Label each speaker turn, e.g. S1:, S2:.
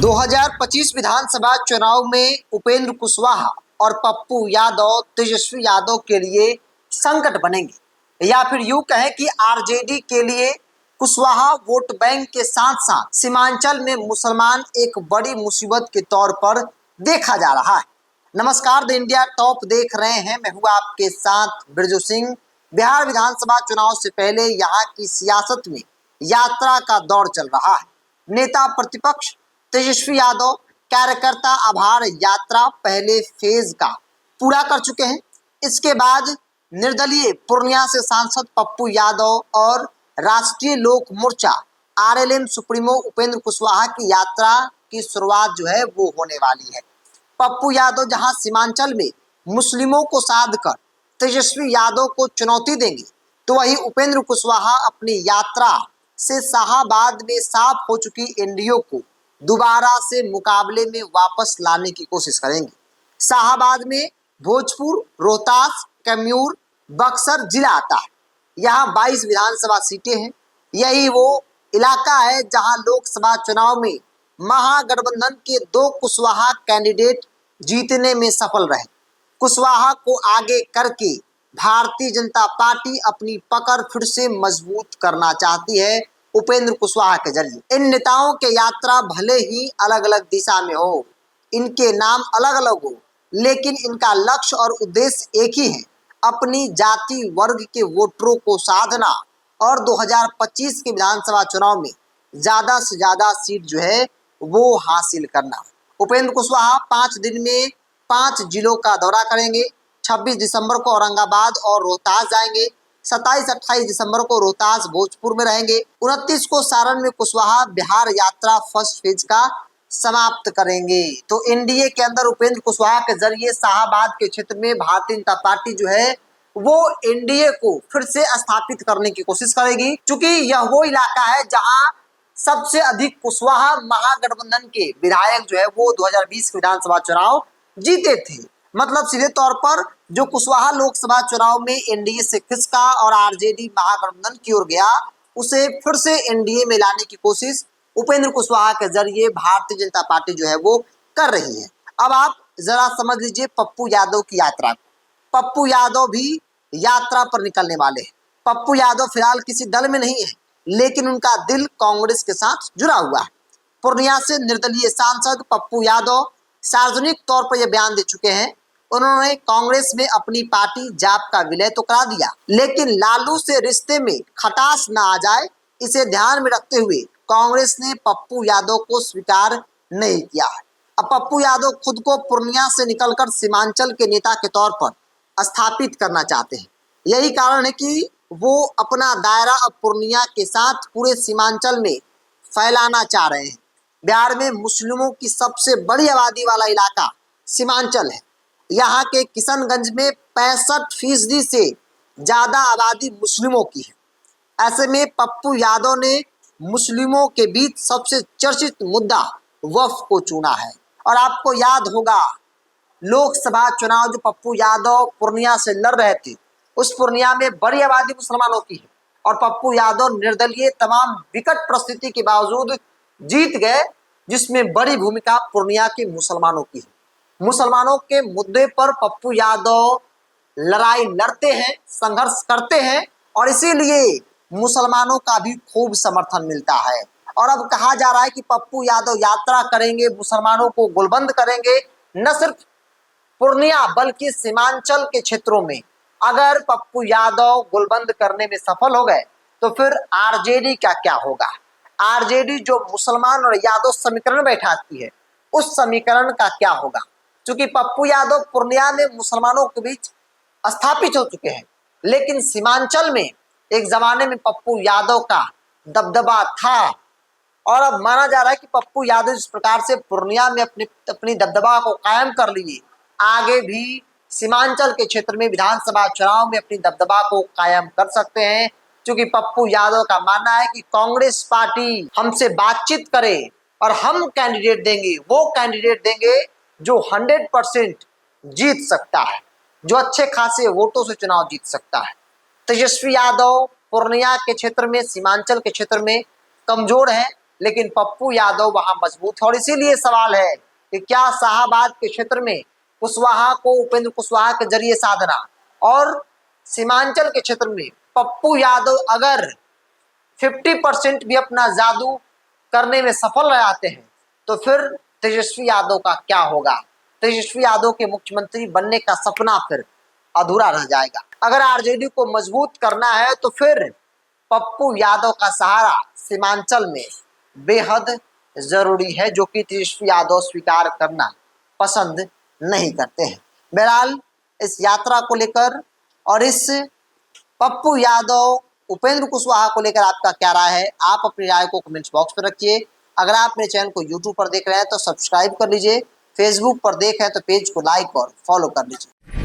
S1: 2025 विधानसभा चुनाव में उपेंद्र कुशवाहा और पप्पू यादव तेजस्वी यादव के लिए संकट बनेंगे, या फिर यूं कहें कि आरजेडी के लिए कुशवाहा वोट बैंक के साथ साथ सीमांचल में मुसलमान एक बड़ी मुसीबत के तौर पर देखा जा रहा है। नमस्कार, द इंडिया टॉप देख रहे हैं, मैं हूं आपके साथ बिरजू सिंह। बिहार विधानसभा चुनाव से पहले यहाँ की सियासत में यात्रा का दौर चल रहा है। नेता प्रतिपक्ष तेजस्वी यादव कार्यकर्ता आभार यात्रा पहले फेज का पूरा कर चुके हैं। इसके बाद निर्दलीय पूर्णिया से सांसद पप्पू यादव और राष्ट्रीय लोक मोर्चा आरएलएम सुप्रीमो उपेंद्र कुशवाहा की यात्रा की शुरुआत जो है वो होने वाली है। पप्पू यादव जहां सीमांचल में मुस्लिमों को साध कर तेजस्वी यादव को चुनौती देंगे, तो वहीं उपेंद्र कुशवाहा अपनी यात्रा से शाहाबाद में साफ हो चुकी एनडीए को दोबारा से मुकाबले में वापस लाने की कोशिश करेंगे। शाहाबाद में भोजपुर, रोहतास, कैमूर, बक्सर जिला आता है। यहाँ 22 विधानसभा सीटें हैं। यही वो इलाका है जहां लोकसभा चुनाव में महागठबंधन के 2 कुशवाहा कैंडिडेट जीतने में सफल रहे। कुशवाहा को आगे करके भारतीय जनता पार्टी अपनी पकड़ फिर से मजबूत करना चाहती है उपेंद्र कुशवाहा के जरिए। इन नेताओं के यात्रा भले ही अलग अलग दिशा में हो, इनके नाम अलग अलग हो, लेकिन इनका लक्ष्य और उद्देश्य एक ही है, अपनी जाति वर्ग के वोटरों को साधना और 2025 के विधानसभा चुनाव में ज्यादा से ज्यादा सीट जो है वो हासिल करना। उपेंद्र कुशवाहा 5 दिन में 5 जिलों का दौरा करेंगे। 26 दिसंबर को औरंगाबाद और रोहतास जाएंगे। 27-28 दिसंबर को रोहतास भोजपुर में रहेंगे। 29 को सारण में कुशवाहा बिहार यात्रा फर्स्ट फेज का समाप्त करेंगे। तो एनडीए के अंदर उपेंद्र कुशवाहा के जरिए शाहाबाद के क्षेत्र में भारतीय जनता पार्टी जो है वो एनडीए को फिर से स्थापित करने की कोशिश करेगी, क्योंकि यह वो इलाका है जहां सबसे अधिक कुशवाहा महागठबंधन के विधायक जो है वो 2020 के विधानसभा चुनाव जीते थे। मतलब सीधे तौर पर जो कुशवाहा लोकसभा चुनाव में एनडीए से खिसका और आरजेडी महागठबंधन की ओर गया, उसे फिर से एनडीए में लाने की कोशिश उपेंद्र कुशवाहा के जरिए भारतीय जनता पार्टी जो है वो कर रही है। अब आप जरा समझ लीजिए पप्पू यादव की यात्रा को। पप्पू यादव भी यात्रा पर निकलने वाले हैं। पप्पू यादव फिलहाल किसी दल में नहीं है, लेकिन उनका दिल कांग्रेस के साथ जुड़ा हुआ है। पूर्णिया से निर्दलीय सांसद पप्पू यादव सार्वजनिक तौर पर यह बयान दे चुके हैं, उन्होंने कांग्रेस में अपनी पार्टी जाप का विलय तो करा दिया, लेकिन लालू से रिश्ते में खटास न आ जाए, इसे ध्यान में रखते हुए कांग्रेस ने पप्पू यादव को स्वीकार नहीं किया है। अब पप्पू यादव खुद को पूर्णिया से निकलकर सीमांचल के नेता के तौर पर स्थापित करना चाहते हैं। यही कारण है कि वो अपना दायरा अब पूर्णिया के साथ पूरे सीमांचल में फैलाना चाह रहे हैं। बिहार में मुस्लिमों की सबसे बड़ी आबादी वाला इलाका सीमांचल है। यहाँ के किशनगंज में 65% से ज्यादा आबादी मुस्लिमों की है। ऐसे में पप्पू यादव ने मुस्लिमों के बीच सबसे चर्चित मुद्दा वक्फ को चुना है। और आपको याद होगा लोकसभा चुनाव जो पप्पू यादव पूर्णिया से लड़ रहे थे, उस पूर्णिया में बड़ी आबादी मुसलमानों की है और पप्पू यादव निर्दलीय तमाम विकट परिस्थिति के बावजूद जीत गए, जिसमें बड़ी भूमिका पूर्णिया के मुसलमानों की है। मुसलमानों के मुद्दे पर पप्पू यादव लड़ाई लड़ते हैं, संघर्ष करते हैं और इसीलिए मुसलमानों का भी खूब समर्थन मिलता है। और अब कहा जा रहा है कि पप्पू यादव यात्रा करेंगे, मुसलमानों को गोलबंद करेंगे। न सिर्फ पूर्णिया बल्कि सीमांचल के क्षेत्रों में अगर पप्पू यादव गोलबंद करने में सफल हो गए तो फिर आरजेडी का क्या होगा। आरजेडी जो मुसलमान और यादव समीकरण बैठाती है, उस समीकरण का क्या होगा, क्योंकि पप्पू यादव पूर्णिया में मुसलमानों के बीच स्थापित हो चुके हैं, लेकिन सीमांचल में एक जमाने में पप्पू यादव का दबदबा था और अब माना जा रहा है कि पप्पू यादव जिस प्रकार से पूर्णिया में अपनी दबदबा को कायम कर लिए, आगे भी सीमांचल के क्षेत्र में विधानसभा चुनाव में अपनी दबदबा को कायम कर सकते हैं, क्योंकि पप्पू यादव का मानना है कि कांग्रेस पार्टी हमसे बातचीत करे और हम कैंडिडेट देंगे, वो कैंडिडेट देंगे जो 100% जीत सकता है, जो अच्छे खासे वोटों से चुनाव जीत सकता है। तेजस्वी यादव पूर्णिया के क्षेत्र में, सीमांचल के क्षेत्र में कमजोर है, लेकिन पप्पू यादव वहां मजबूत है। और इसीलिए सवाल है कि क्या शाहाबाद के क्षेत्र में कुशवाहा को उपेंद्र कुशवाहा के जरिए साधना और सीमांचल के क्षेत्र में पप्पू यादव अगर 50% भी अपना जादू करने में सफल रह जाते हैं तो फिर तेजस्वी यादव का क्या होगा? तेजस्वी यादव के मुख्यमंत्री बनने का सपना फिर अधूरा रह जाएगा। अगर आरजेडी को मजबूत करना है तो फिर पप्पू यादव का सहारा सीमांचल में बेहद जरूरी है, जो कि तेजस्वी यादव स्वीकार करना पसंद नहीं करते हैं। बहरहाल इस यात्रा को लेकर और इस पप्पू यादव उपेंद्र कुशवाहा को लेकर आपका क्या राय है? आप अपनी राय को कमेंट्स बॉक्स में रखिए। अगर आप मेरे चैनल को यूट्यूब पर देख रहे हैं तो सब्सक्राइब कर लीजिए, फेसबुक पर देख रहे हैं तो पेज को लाइक और फॉलो कर लीजिए।